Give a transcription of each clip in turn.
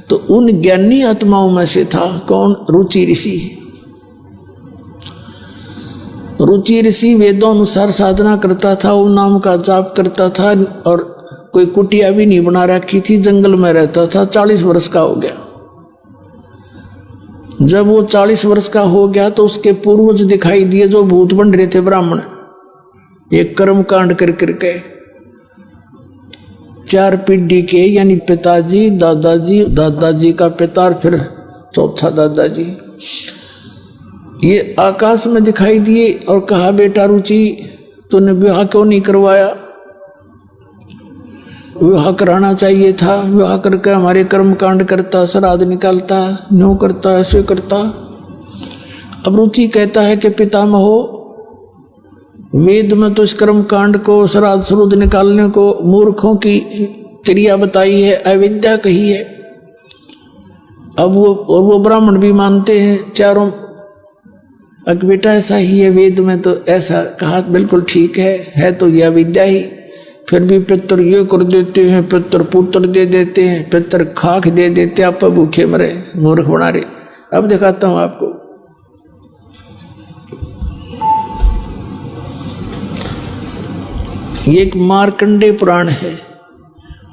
तो उन ज्ञानी आत्माओं में से था कौन? रुचि ऋषि। रुचि ऋषि वेदों अनुसार साधना करता था, ओम नाम का जाप करता था और कोई कुटिया भी नहीं बना रखी थी, जंगल में रहता था। 40 वर्ष का हो गया। जब वो 40 वर्ष का हो गया तो उसके पूर्वज दिखाई दिए जो भूत बन रहे थे ब्राह्मण, एक कर्म कांड कर करके 4 पीढ़ी के, यानी पिताजी, दादाजी, दादाजी का पिता और फिर चौथा दादाजी, ये आकाश में दिखाई दिए और कहा, बेटा रुचि तूने विवाह क्यों नहीं करवाया? विवाह कराना चाहिए था, विवाह करके हमारे कर्म कांड करता, श्राद्ध निकालता, न्यों करता, ऐसे करता। अब रुचि कहता है कि पितामहो, वेद में तो इस कर्म कांड को, श्राद्ध श्रुद्ध निकालने को मूर्खों की क्रिया बताई है, अविद्या कही है। अब वो ब्राह्मण भी मानते हैं चारों, अक बेटा ऐसा ही है, वेद में तो ऐसा कहा, बिल्कुल ठीक है तो यह अविद्या ही। फिर भी पितर ये कर देते हैं, पितर पुत्र दे देते हैं, पितर खाक दे देते, आप भूखे मरे, मूर्ख बना रहे। अब दिखाता हूं आपको। ये एक मार्कंडेय पुराण है।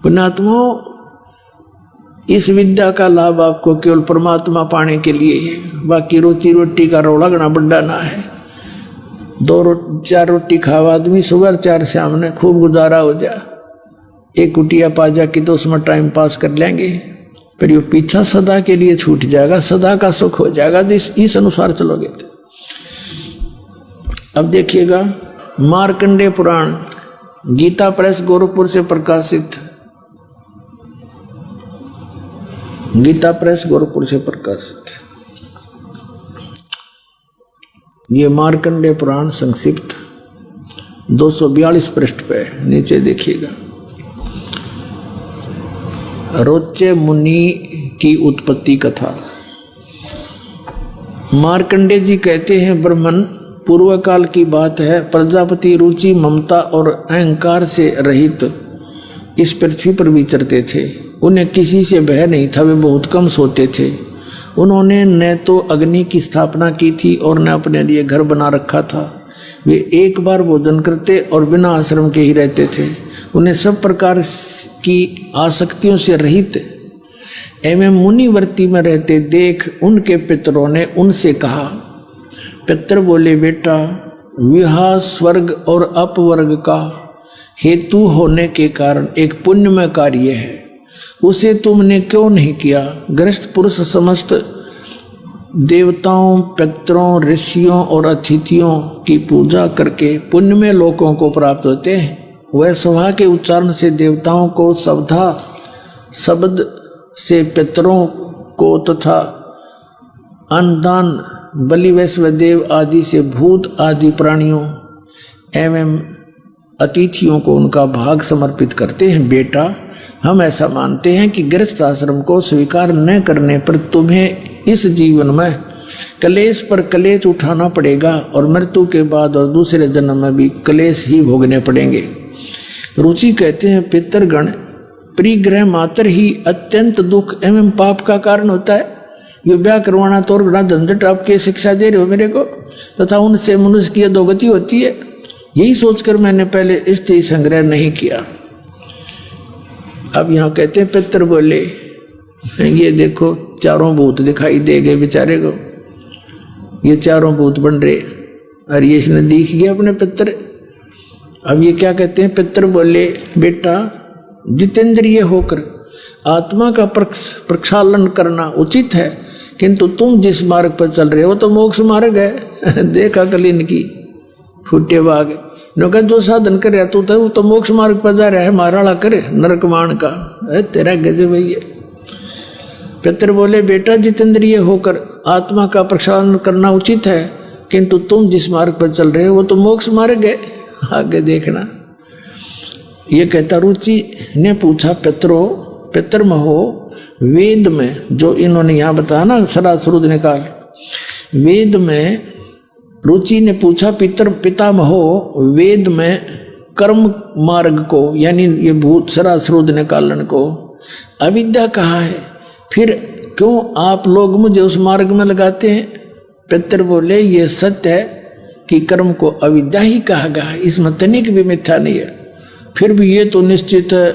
पुण्यात्मा, इस विद्या का लाभ आपको केवल परमात्मा पाने के लिए है। बाकी रोटी रोटी का रोला गना बड्डा ना है। 4 रोटी खावा आदमी, सुबह 4 शाम ने खूब गुजारा हो जा। एक कुटिया पा जा कि तो उसमें टाइम पास कर लेंगे, फिर ये पीछा सदा के लिए छूट जाएगा, सदा का सुख हो जाएगा। इस अनुसार चलोगे तो। अब देखिएगा, मार्कंडेय पुराण, गीता प्रेस गोरखपुर से प्रकाशित, गीता प्रेस गोरखपुर से प्रकाशित। ये मार्कंडेय पुराण संक्षिप्त 242 पृष्ठ पे, नीचे देखिएगा। रोचे मुनि की उत्पत्ति कथा। मार्कंडेय जी कहते हैं, ब्रह्मन पूर्व काल की बात है, प्रजापति रुचि, ममता और अहंकार से रहित इस पृथ्वी पर विचरते थे। उन्हें किसी से भय नहीं था, वे बहुत कम सोते थे। उन्होंने न तो अग्नि की स्थापना की थी और न अपने लिए घर बना रखा था। वे एक बार भोजन करते और बिना आश्रम के ही रहते थे। उन्हें सब प्रकार की आसक्तियों से रहित एवं मुनिवर्ती में रहते देख उनके पितरों ने उनसे कहा। पितर बोले, बेटा विवाह स्वर्ग और अपवर्ग का हेतु होने के कारण एक पुण्यमय कार्य है, उसे तुमने क्यों नहीं किया? गृहस्थ पुरुष समस्त देवताओं, पितरों, ऋषियों और अतिथियों की पूजा करके पुण्यमय लोकों को प्राप्त होते हैं। वह सभा के उच्चारण से देवताओं को, शब्द से पितरों को तथा अन्नदान बलि वैश्वदेव आदि से भूत आदि प्राणियों एवं अतिथियों को उनका भाग समर्पित करते हैं। बेटा, हम ऐसा मानते हैं कि गृहस्थ आश्रम को स्वीकार न करने पर तुम्हें इस जीवन में कलेश पर कलेश उठाना पड़ेगा और मृत्यु के बाद और दूसरे जन्म में भी कलेश ही भोगने पड़ेंगे। रुचि कहते हैं, पितरगण परिग्रह मात्र ही अत्यंत दुख एवं पाप का कारण होता है। ये ब्याह करवाना तो और बड़ा झंझट, आपके शिक्षा दे रहे हो मेरे को, तथा उनसे मनुष्य की अधोगति होती है। यही सोचकर मैंने पहले स्त्री संग्रह नहीं किया। अब यहाँ कहते हैं, पितर बोले, ये देखो चारों भूत दिखाई दे गए बेचारे को, ये चारों भूत बन रहे और ये इसने दिख गया अपने पितर। अब ये क्या कहते हैं, पितर बोले, बेटा जितेंद्रिय होकर आत्मा का प्रक्षालन करना उचित है, किंतु तुम जिस मार्ग पर चल रहे हो तो मोक्ष मार्ग है। देखा कल इनकी फूटे बाग, नौका जो साधन करे तू तो मोक्ष मार्ग पर जा रहा है, माराड़ा करे नरक मान का, तेरा गजब भैया। पितर बोले, बेटा जितेंद्रिय होकर आत्मा का प्रक्षालन करना उचित है, किंतु तुम जिस मार्ग पर चल रहे हो वो तो मोक्ष मार्ग है, आगे देखना। ये कहता, रुचि ने पूछा, पितर महो, वेद में जो इन्होंने यहाँ बताया ना, श्राद्ध श्रुद्ध निकाल, वेद में रुचि ने पूछा, पितामहो, वेद में कर्म मार्ग को, यानी ये भूत श्राद्ध श्रुद्ध निकालन को अविद्या कहा है, फिर क्यों आप लोग मुझे उस मार्ग में लगाते हैं? पितर बोले ये सत्य है कि कर्म को अविद्या ही कहा गया है, इसमें तनिक भी मिथ्या नहीं है। फिर भी ये तो निश्चित है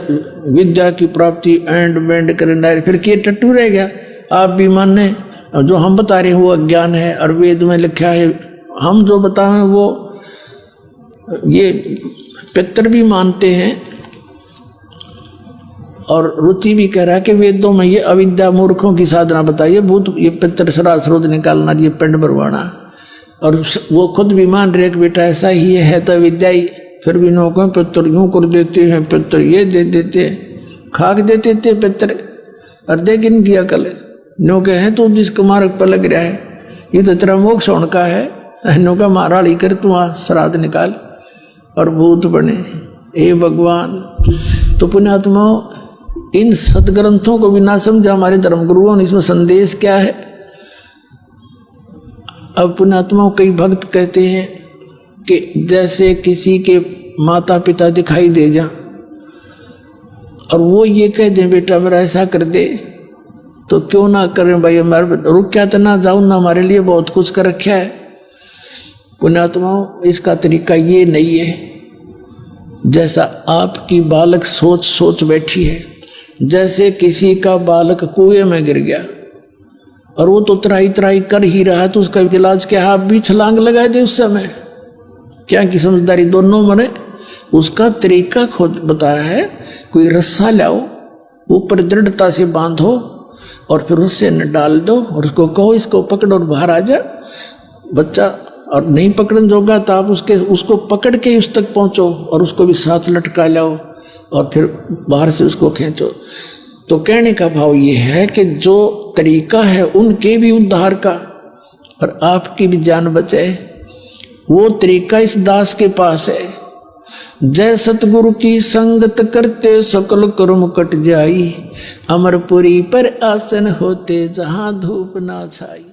विद्या की प्राप्ति एंड बैंड करना, फिर के टट्टू रह गया। आप भी माने जो हम बता रहे हैं वो अज्ञान है, और वेद में लिखा है हम जो बताएं वो ये पितर भी मानते हैं, और रुचि भी कह रहा है कि वेदों में ये अविद्या मूर्खों की साधना बताइए, भूत ये पितर स्रोत निकालना, ये पिंड भरवाना, और वो खुद भी मान रहे कि बेटा ऐसा ही है तो विद्या ही। फिर भी नौकों पितर यूँ कर देते हैं, पितर ये दे देते हैं, खाक देते थे पितर, और देख किया कल नो के हैं तो जिसके मार्ग पर लग रहा है, ये तो तेरा मोक्ष होने का है, नो का मारा ली कर तू आ श्राद्ध निकाल और भूत बने। हे भगवान, तो पुण्यात्मा इन सदग्रंथों को भी ना समझा हमारे धर्मगुरुओं ने, इसमें संदेश क्या है? अब पुण्यात्मा कई भक्त कहते हैं कि जैसे किसी के माता पिता दिखाई दे जा और वो ये कह दें बेटा मेरा ऐसा कर दे, तो क्यों ना करें भाई, हमारे रुक क्या तो ना जाऊं ना, हमारे लिए बहुत कुछ कर रखा है। पुण्यात्माओं इसका तरीका ये नहीं है जैसा आपकी बालक सोच बैठी है। जैसे किसी का बालक कुएं में गिर गया और वो तो त्राही त्राही कर ही रहा है, तो उसका इलाज क्या? आप भी छलांग लगा दे उस समय, क्या की समझदारी दोनों मरे। उसका तरीका खोज बताया है, कोई रस्सा लाओ, ऊपर दृढ़ता से बांधो और फिर उससे न डाल दो और उसको कहो इसको पकड़ और बाहर आ जा। बच्चा और नहीं पकड़न जोगा तो आप उसको पकड़ के उस तक पहुंचो और उसको भी साथ लटका लाओ और फिर बाहर से उसको खींचो। तो कहने का भाव ये है कि जो तरीका है उनके भी उद्धार का और आपकी भी जान बचे, वो तरीका इस दास के पास है। जय सतगुरु की संगत करते सकल कर्म कट जाई, अमरपुरी पर आसन होते जहां धूप ना छाई।